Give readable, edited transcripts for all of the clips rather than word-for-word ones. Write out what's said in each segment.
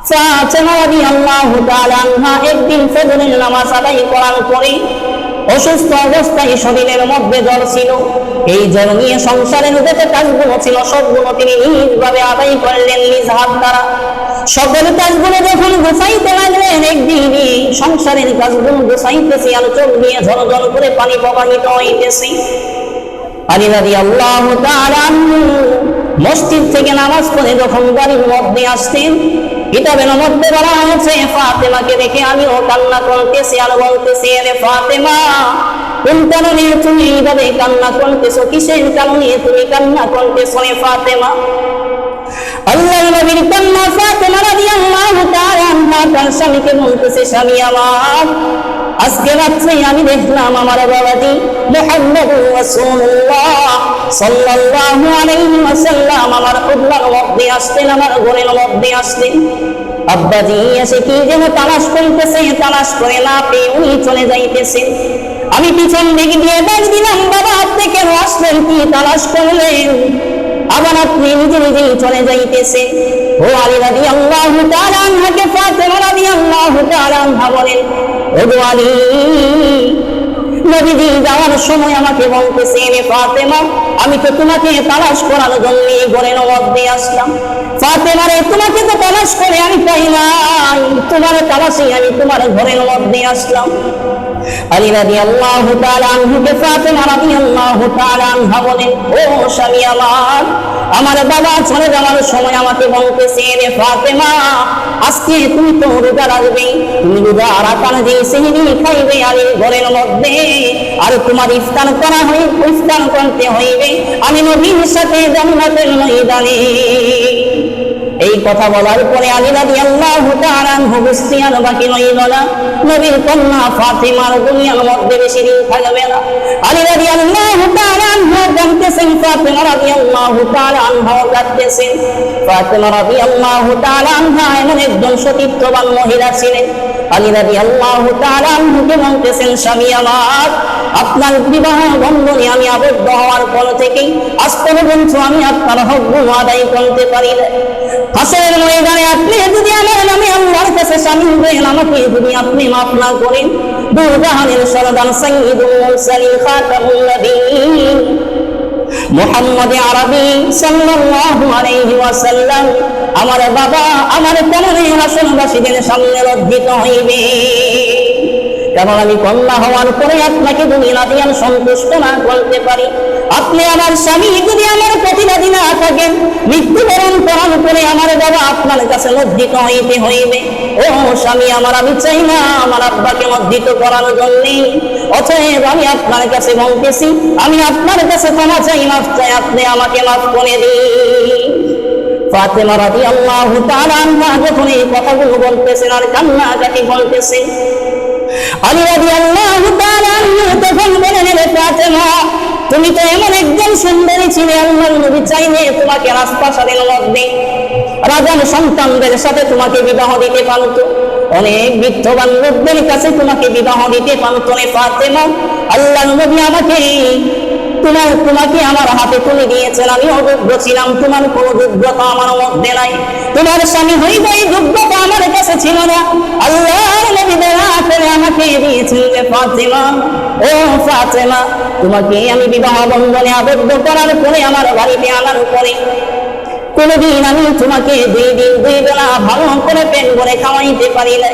ফাতেমা রাদিয়াল্লাহু তাআলা আনহা একদিন ফজরের নামাজ আদায় করার পরে অসুস্থ অবস্থায় শরীরের মধ্যে জ্বর ছিল। এই জ্বর নিয়ে সংসারের যত কাজগুলো ছিল সবগুলো তিনি নিজভাবে আদায় করলেন নিজ হাত দ্বারা। সকল কাজগুলো যখন গোছাইতে লাগলেন, একদিনই সংসারের কাজগুলো গোছাইতেছে আর চোখ দিয়ে ঝরঝর করে পানি প্রবাহিত হইতেছে। আলী রাদিয়াল্লাহু তাআলা মসজিদ থেকে নামাজ পড়ে যখন বাড়ির মধ্যে আসতেন, কিতাবের মধ্যে বলা হয়েছে ফাতেমাকে দেখে আমিও কান্না করতেছি আর বলতেছি, রে ফাতেমা, কোন কারণে তুমি এইভাবে কান্না করতেছো? কিসের কারণে তুমি কান্না করতেছো রে ফাতেমা? আল্লাহর নবীর কন্যা ফাতেমা রাদিয়াল্লাহু তাআলা আনহা তার স্বামীকে বলতেছে, স্বামী আমার, আজকে রাত্রে আমি দেখলাম আমার বাবাজি মুহাম্মদুর রাসূলুল্লাহ সাল্লাল্লাহু আলাইহি ওয়াসাল্লাম আমার কুবলার মধ্যে আসতেন, আমার ঘরের মধ্যে আসতেন। আব্বাজি এসে কি যেন তালাশ করতেছে, তালাশ করে না পেয়ে উনি চলে যাইতেছেন। আমি পিছন দিকে দিয়ে ডাক দিলাম, বাবা আপনি কেন আসলেন, কি তালাশ করলেন? আবার আপনি নিজে নিজেই চলে যাইতেছে। ও আলী রাদিয়াল্লাহু তাআলা আনহাকে ফাতেমা রাদিয়াল্লাহু তাআলা আনহা বলেন, ও আলী, নবীজি যাওয়ার সময় আমাকে বলতেছে, রে ফাতেমা, আমি তো তোমাকে তালাশ করার জন্য ঘরের মধ্যে আসলাম। ফাতেমা রে, তোমাকে তো তালাশ করে আমি পাই নাই, তোমার তালাশে আমি তোমার ঘরের মধ্যে আসলাম। আলী রাদিয়াল্লাহু তাআলা আনহুকে ফাতেমা রাদিয়াল্লাহু তাআলা আনহা বলেন, ও স্বামী আমার বাবা চলে যাওয়ার সময় আমাকে বলতেছে, রে ফাতেমা, আজকে তুমি তো রোজা রাখবে, তুমি রোজা রাখার যে সেহরি খাইবে আলীর ঘরের মধ্যে, আর তোমার ইফতার করা হয়, ইফতার করতে হইবে আমি নবীর সাথে জান্নাতের ময়দানে। এই কথা বলার পরে আলী রাদিয়াল্লাহু তাআলা আনহু বুঝতে আর বাকি রইল না, নবীর কন্যা ফাতেমার দুনিয়ার মধ্যে বেশি দিন থাকবে না। আলী রাদিয়াল্লাহু তাআলা আনহু জানতেছেন, ফাতেমা রাদিয়াল্লাহু তাআলা আনহা কাঁদতেছেন। ফাতেমা রাদিয়াল্লাহু তাআলা আনহা এমন একজন সতীত্ববান মহিলা ছিলেন। আলী রাদিয়াল্লাহু তাআলা আনহুকে বলতেছেন, স্বামী আমার, আপনার বিবাহ বন্ধনে আমি আবদ্ধ হওয়ার পর থেকেই আজ পর্যন্ত আমি আপনার হকগুলো আদায় করতে পারি না। হাসরের ময়দানে আপনি যদি আমার নামে আল্লাহর কাছে শামিল হয়ে আমাকে যদি আপনি মাফ না করেন, দূর জাহানের সরদার সাইয়্যিদুল মুরসালিন খাতামুন নবিয়্যিন মুহাম্মদ আরবি সাল্লাল্লাহু আলাইহি ওয়াসাল্লাম আমার বাবা আমার কোমরে হাসনবাসীদের সামনে লজ্জিত হইবে। কারণ আমি কন্যা হওয়ার পরে আপনাকে দুনিয়া দিয়ে সন্তুষ্ট না করতে পারি, আপনি আমার স্বামী যদি আমার প্রতিবাদী না থাকেন, মৃত্যুবরণ করার পরে আমার বাবা আপনার কাছে লজ্জিত হইতে হইবে। ও স্বামী আমার, আমি চাই না আমার আব্বাকে লজ্জিত করার জন্য, অতএব আমি আপনার কাছে বলতেছি, আমি আপনার কাছে ক্ষমা চাই, মাফ চাই, আপনি আমাকে মাফ করে দিন। ফাতেমা রাদিয়াল্লাহু তাআলা আনহা যখন এই কথাগুলো বলতেছেন আর কান্নাকাটি বলতেছেন, আলী রাদিয়াল্লাহু তাআলা আনহু তখন বলেন, রে ফাতেমা, তুমি তো এমন একজন সুন্দরী ছিলে, আল্লাহর নবী চাইলে তোমাকে রাজপ্রাসাদের মধ্যে রাজার সন্তানদের সাথে তোমাকে বিবাহ দিতে পারত, অনেক বিত্তবান লোকদের কাছে তোমাকে বিবাহ দিতে পারত। রে ফাতেমা, আল্লাহর নবী আমাকে তোমাকে আমার হাতে তুলে দিয়েছেন, আমি অযোগ্য ছিলাম, তোমার কোনো যোগ্যতা আমার মধ্যে নাই, তোমার স্বামী হইবে এই যোগ্যতা আমার কাছে ছিল না, আল্লাহর নবী দয়া করে আমাকে দিয়েছেন। রে ফাতেমা, ও ফাতেমা, তোমাকে আমি বিবাহ বন্ধনে আবদ্ধ করার পরে আমার বাড়িতে আনার পরে কোনদিন আমি তোমাকে 2 দিন 2 বেলা ভালো করে পেট ভরে খাওয়াইতে পারি না,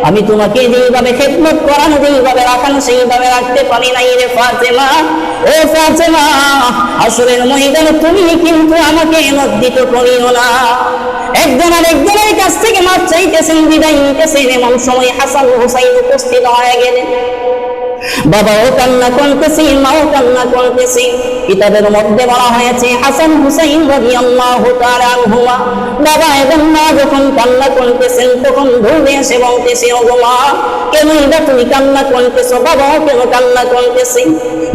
আমি তোমাকে যেইভাবে খেদমত করানো, যেইভাবে রাখানো, সেইভাবে রাখতে পারি নাই। রে ফাতেমা, ও ফাতেমা, হাসরের ময়দানে তুমি কিন্তু আমাকে লজ্জিত করিও না। একজন আরেকজনের কাছ থেকে মাপ চাইতেছেন, বিদায় নিতেছেন, এমন সময় হাসান হুসাইন উপস্থিত হয়ে গেলেন। বাবাও কান্না করতেছে, মাও কান্না করতেছে। কিতাবের মধ্যে বলা হয়েছে হাসান হুসাইন রাদিয়াল্লাহু তাআলা আনহুমা বাবা এবং মা যখন কান্না করতেছেন তখন দৌড়ে এসে বলতেছে, ও গো মা, কেন এটা তুমি কান্না করতেছো? বাবাও কেন কান্না করতেছে?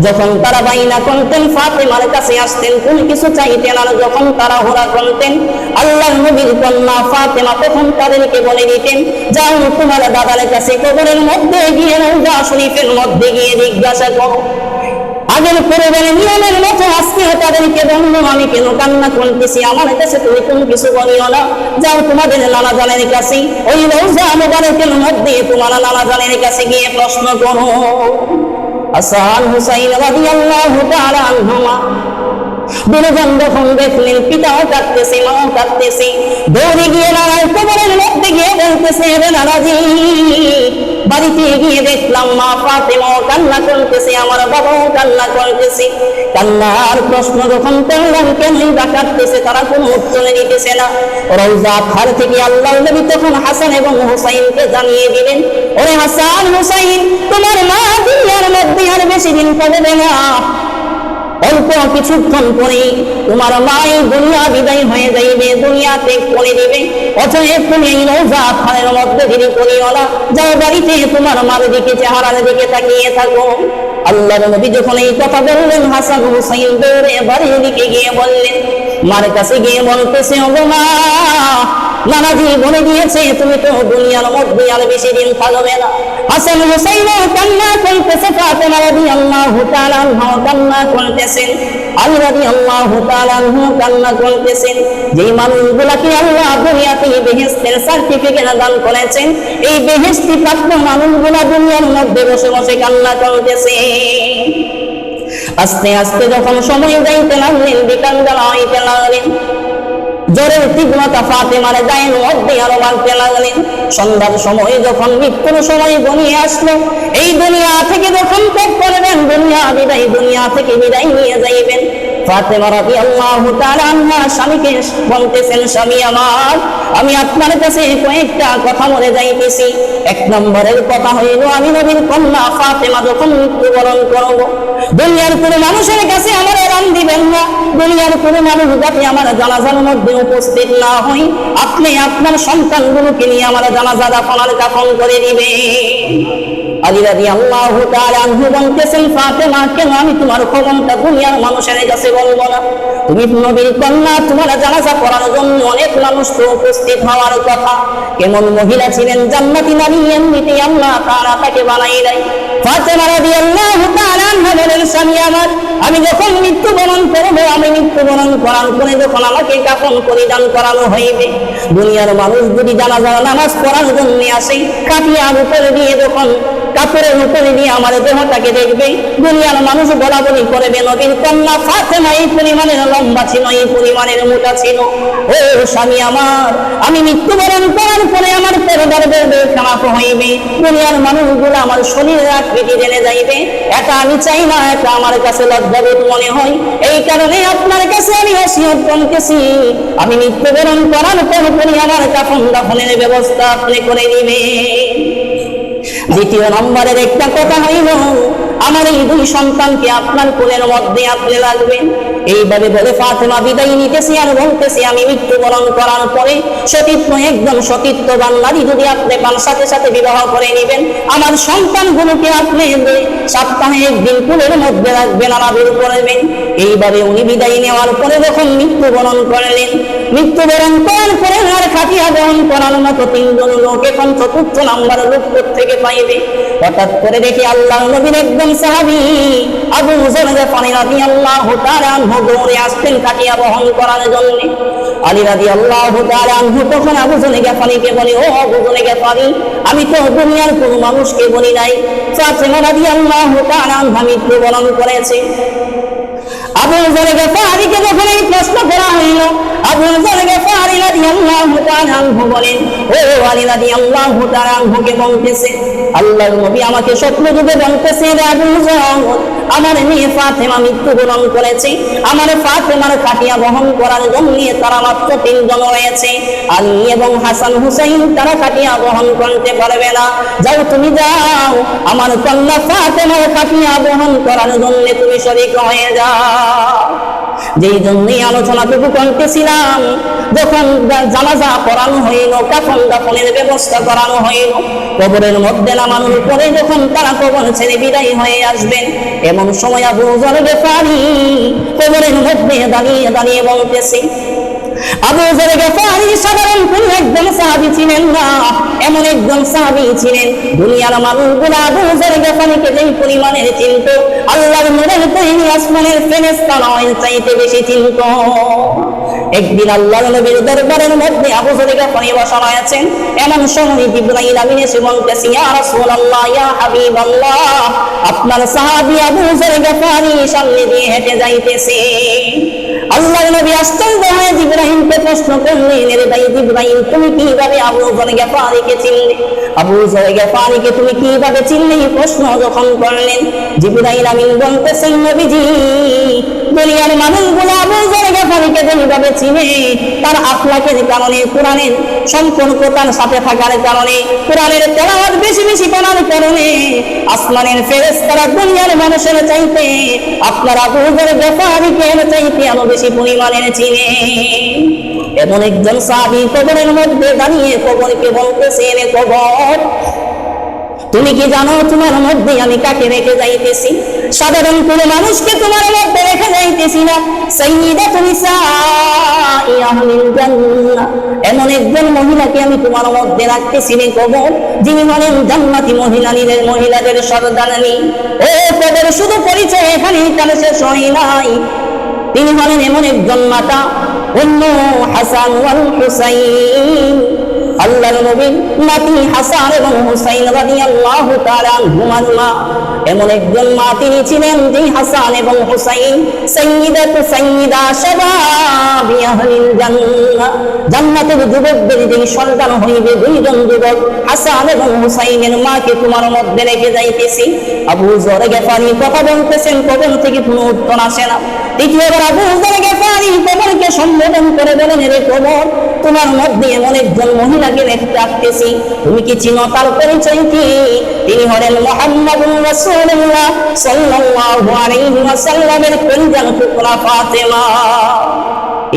যখন তারা বাইনা করতেন ফাতেমার কাছে আসতেন, কোন কিছু চাইতেন, আর যখন তারা হোরা করতেন আল্লাহর নবীর কন্যা ফাতেমা তখন তাদেরকে বলে দিতেন, যাও তোমার দাদার কাছে কবরের মধ্যে গিয়ে রওজা শরীফের মধ্যে গিয়ে জিজ্ঞাসা করো, আগের পূর্বের নিয়মের মতো আজকে তাদেরকে বললো আমি কেন কান্না করতেছি, আমার কাছে তুমি কোন কিছু বলিও না, যাও তোমাদের নানা জানের কাছে, ওই রওজা মুবারকের মধ্যে তোমার নানা জানের কাছে গিয়ে প্রশ্ন করো। হাসান হুসাইন রাদিয়াল্লাহু তাআলা আনহুমা দুজন যখন দেখলেন পিতাও কাঁদতেছে মাও কাঁদতেছে, দৌড়ে গিয়ে নানার কবরের মধ্যে গিয়ে বলতেছে, রে নানাজি, বাড়িতে গিয়ে দেখলাম মা ফাতেমাও কান্না করতেছে, আমার বাবাও কান্না করতেছে। কান্নার প্রশ্ন যখন করলাম কেনই বা কাঁদতেছে, তারা কোনো উত্তর দিতেছে না। রওজা ঘর থেকে আল্লাহর নবী তখন হাসান এবং হুসাইনকে জানিয়ে দিলেন, ওরে হাসান হুসাইন, তোমার মা দুনিয়ার মধ্যে আর বেশি দিন থাকবে না, অল্প কিছুক্ষণ পরে তোমার মাই দুনিয়া বিদায় হয়ে যাইবে, দুনিয়া ত্যাগ করে দিবে। অতএব তুমি এই রওজা ঘরের মধ্যে দেরি করিও না, যাও বাড়িতে তোমার মার দিকে চেহারার দিকে তাকিয়ে থাকো। আল্লাহর নবী যখন এই কথা বললেন, হাসান হুসাইন দৌড়ে বাড়ির দিকে গিয়ে বললেন, মার কাছে গিয়ে বলতেছে, ওগো মা, নানাজি বলে দিয়েছে তুমি তো দুনিয়ার মধ্যে আর বেশি দিন থাকবে না। হাসান হুসাইন কান্না করতেছে, ফাতেমা রাদিয়াল্লাহু তাআলা আনহা কান্না করতেছেন, আলী রাদিয়াল্লাহু তাআলা আনহু কান্না করতেছেন। যেই মানুষগুলোকে আল্লাহ দুনিয়াতে বেহেশতের সার্টিফিকেট দান করেছেন, এই বেহেশতি প্রাপ্ত মানুষগুলো দুনিয়ার মধ্যে বসে বসে কান্না করতেছে। আস্তে আস্তে যখন সময় যাইতে লাগলেন, বিকাল বেলা হইতে লাগলেন, জ্বরের তীব্রতা ফাতেমার গায়ের মধ্যে আরো বাড়তে লাগলেন। সন্ধ্যার সময় যখন মৃত্যুর সময় ঘনিয়ে আসলো, এই দুনিয়া থেকে যখন ত্যাগ করবেন, দুনিয়া থেকে বিদায় নিয়ে যাইবেন, ফাতেমা রাদিয়াল্লাহু তাআলা আনহা স্বামীকে বলতেছেন, স্বামী আমার, আমি আপনার কাছে কয়েকটা কথা বলে যাইতেছি। এক নম্বরের কথা হইল, আমি নবীর কন্যা ফাতেমা যখন মৃত্যুবরণ করব, দুনিয়ার কোনো মানুষের কাছে আমার রান দিবেন না, দুনিয়ার কোনো মানুষ যাতে আমার জানাজার মধ্যে উপস্থিত না হই, আপনি আপনার সন্তানগুলোকে নিয়ে আমার জানাজা দাফন করে দিবে। আলী রাদিয়াল্লাহু তাআলা আনহু বলতেছেন, ফাতেমা, কেন আমি তোমার খবরটা দুনিয়ার মানুষের কাছে বলবো না? তুমি নবীর কন্যা, তোমার জানাজা করার জন্য অনেক মানুষ তো উপস্থিত হওয়ার কথা। কেমন মহিলা ছিলেন, জান্নাতি নারী, এমনিতেই আল্লাহ তাআলা তাকে বানাই দেয়। ফাতেমা রাদিয়াল্লাহু তাআলা আনহা বলেন, স্বামী আমার, আমি যখন মৃত্যুবরণ করবো, আমি মৃত্যুবরণ করার পরে যখন আমাকে কাফন পরিধান করানো হইবে, দুনিয়ার মানুষ যদি জানাজার নামাজ পড়ার জন্য আসে, কাটিয়ার উপরে দিয়ে যখন কাপড়ের উপরে দিয়ে আমার দেহটাকে দেখবে, দুনিয়ার মানুষ বলা বলি করবে, নবীর কন্যা ফাতেমা এই পরিমাণের লম্বা ছিল, এই পরিমাণের মোটা ছিল। ও স্বামী আমার, আমি মৃত্যুবরণ করার পরে আমার পরিবার খারাপ হইবে, দুনিয়ার মানুষগুলো আমার শরীরের আকৃতি জেনে যাইবে, এটা আমি চাই না, এটা আমার কাছে লজ্জাবোধ মনে হয়। এই কারণে আপনার কাছে আমি ওসিয়ত করতেছি, আমি মৃত্যুবরণ করার পরে আমার কাফন দাফনের ব্যবস্থা আপনি করে দিবেন। দ্বিতীয় নম্বরের একটা কথা হইল, আমার এই দুই সন্তানকে আপনার কোলের মধ্যে আপনি রাখবেন। এইভাবে বলে ফাতেমা বিদায় নিতেছি আর বলতেছি, আমি মৃত্যুবরণ করার পরে সতীত্ব, একদম সতীত্ববান নারী যদি আপনি পান, সাথে সাথে বিবাহ করে নেবেন, আমার সন্তানগুলোকে আপনি সপ্তাহে একদিন কোলের মধ্যে রাখবেন, আদর করবেন। এইভাবে উনি বিদায় নেওয়ার পরে যখন মৃত্যুবরণ করলেন, মৃত্যুবরণ করার পরে আর খাটিয়া বহন করার মতো তিনজন লোক, এখন চতুর্থ নাম্বার লোক থেকে পাইবে। হঠাৎ করে দেখি আল্লাহ নবীর একদম সাহাবী আবু যর গফারি রাদিয়াল্লাহু তাআলা আনহু দৌড়ে আসতেন খাটিয়া বহন করার জন্য। আলী রাদিয়াল্লাহু তাআলা আনহু তখন আবু যর গফারিকে বলে, ও আবু যর গফারি, আমি তো দুনিয়ার কোনো মানুষকে বলি নাই, ফাতেমা রাদিয়াল্লাহু তাআলা আনহা মৃত্যুবরণ করেছে। আবু যর গফারিকে যখন এই প্রশ্ন করা হইল, আবু যর গফারি রাদিয়াল্লাহু তাআলা আনহু বলেন, ও আলী রাদিয়াল্লাহু তাআলা আনহুকে বলতেছে, আল্লাহর নবী আমাকে স্বপ্ন যুগে বলতেছে, রে আবু যর, আমার মেয়ে ফাতেমা মৃত্যুবরণ করেছে, আমার ফাতেমার খাটিয়া বহন করার জন্য তারা মাত্র তিনজন রয়েছে, আলী এবং হাসান হুসাইন, তারা খাটিয়া বহন করতে পারবে না, যাও তুমি যাও, আমার কন্যা ফাতেমার খাটিয়া বহন করার জন্য তুমি শরীক হয়ে যাও। যেই জন্যই আলোচনাটুকু করতেছিলাম, যখন জানাজা পড়ানো হইল, কাফন দাফনের ব্যবস্থা করানো হইল, কবরের মধ্যে নামানোর পরে যখন তারা কবর ছেড়ে বিদায় হয়ে আসবেন, এমন সময় আবু যর গফারি কবরের মধ্যে দাঁড়িয়ে দাঁড়িয়ে বলতেছে, আবু যর গফারি সাধারণ কোন একজন সাহাবী ছিলেন না, এমন একজন সাহাবী ছিলেন দুনিয়ার মানুষগুলো আবু যর গফারিকে যেই পরিমাণের চিনত, আল্লাহর নূরের তৈরি আসমানের ফেরেশতা নয় চাইতে বেশি চিনত। একদিন আল্লাহর নবীর দরবারের মধ্যে আবু যর গফারি বসা আছেন, এমন সময় জিবরাইল আমিন এসে বলতেছে, ইয়া রাসূলুল্লাহ, ইয়া হাবিবাল্লাহ, আপনার সাহাবী আবু যর গফারি সামনে দিয়ে হেঁটে যাইতেছে। আল্লাহর নবী আশ্চর্য হয়ে জিবরাইলকে প্রশ্ন করলেন, এর ভাই জিবরাইল, তুমি কিভাবে আবু যর গফারিকে চিনলে? আবু যর গফারিকে তুমি কিভাবে চিনলে? এই প্রশ্ন যখন করলেন, জিবরাইল আমিন বলতেছেন, নবীজি, দুনিয়ার মানুষগুলো আবু যর গফারিকে যেভাবে চিনে তার আখলাকের কারণে, কোরআনের সম্পর্ক তার সাথে থাকার কারণে, কোরআনের তেলাওয়াত বেশি বেশি করার কারণে আসমানের ফেরেশতারা দুনিয়ার মানুষের চাইতে আপনার আবু যর গফারিকে চাইতে আরো বেশি পরিমাণে চিনে। এমন একজন সাহাবী কবরের মধ্যে দাঁড়িয়ে কবরকে বলতেছেন, কবর, তুমি কি জানো তোমার মধ্যে আমি কাকে রেখে যাইতেছি? সাধারণ কোন মানুষকে তোমার মধ্যে রেখে যাইতেছি না, সাইয়্যিদাতুন নিসাই আহলিল জান্নাহ, এমন একজন মহিলাকে আমি তোমার মধ্যে রাখতেছি রে কবর, যিনি হলেন জান্নাতি মহিলাদের সর্দারনী। ও কবর, শুধু পরিচয় এখানেই তার শেষ হয় নাই, তিনি হলেন এমন একজন মাতা, উম্মু হাসান ওয়াল হুসাইন, আল্লাহর নবীর নাতি হাসান এবং হুসাইন রাদিয়াল্লাহু তাআলা আনহুমার মা। এমন একজন মা তিনি ছিলেন, যে হাসান এবং হুসাইন সাইয়্যিদা শাবাবি আহলিল জান্নাহ, জান্নাতের যুবকদের যে সন্তান হইবে, দুইজন যুবক হাসান এবং হুসাইনের মাকে তোমার মধ্যে রেখে যাইতেছি। আবু যর গফারি কথা বলতেছেন, কবর থেকে কোনো উত্তর আসে না। দ্বিতীয়বার আবু যর গফারি কবরকে সম্বোধন করে বলেন, রে কবর, তোমার মধ্যে এমন একজন মহিলাকে রাখতেছি, তুমি কি চিনো তার পরিচয় কি? তিনি হলেন মুহাম্মাদুর রাসূলুল্লাহ সাল্লাল্লাহু আলাইহি ওয়াসাল্লামের কলিজার টুকরা ফাতেমা।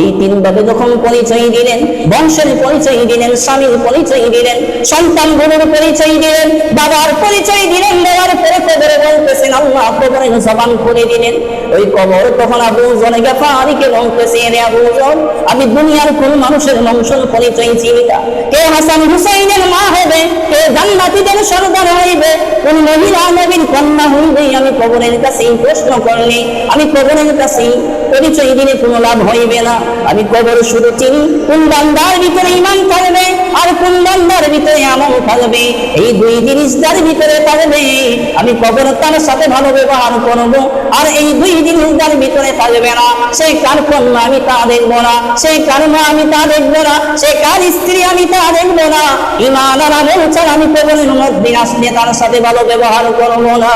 এই তিনভাবে যখন পরিচয় দিলেন, বংশের পরিচয় দিলেন, স্বামীর পরিচয় দিলেন, সন্তান গুলোর পরিচয় দিলেন, বাবার পরিচয় দিলেন, দেওয়ার পরে কবরে বলতেছেন, আল্লাহ কবরের জবান করে দিলেন। ওই কবর তখন আবু যর গফারিকে বলতেছে, রে আবু যর, আমি দুনিয়ার কোন মানুষের বংশের পরিচয় চিনি না, কে হাসান হুসাইনের মা হবে, কে জান্নাতীদের সর্দার হইবে, কোন মহিলা নবীর কন্যা হইবে, আমি কবরের কাছে প্রশ্ন করলে, আমি কবরের কাছে পরিচয় দিলে কোনো লাভ হইবে না। আমি কবর শুধু চিনি কোন বান্দার ভিতরে ঈমান থাকবে আর কোন বান্দার ভিতরে আমল থাকবে, এই দুই জিনিস যার ভিতরে থাকবে আমি কবর তার সাথে ভালো ব্যবহার করব, আর এই দুই জিনিস যার ভিতরে থাকবে না, সেই কার কন্যা আমি তা দেখবো না, সেই কার মা আমি তা দেখবো না, সেই কার স্ত্রী আমি তা দেখবো না। ঈমান আর আমল ছাড়া আমি কবরের মধ্যে আসলে তার সাথে ভালো ব্যবহার করব না।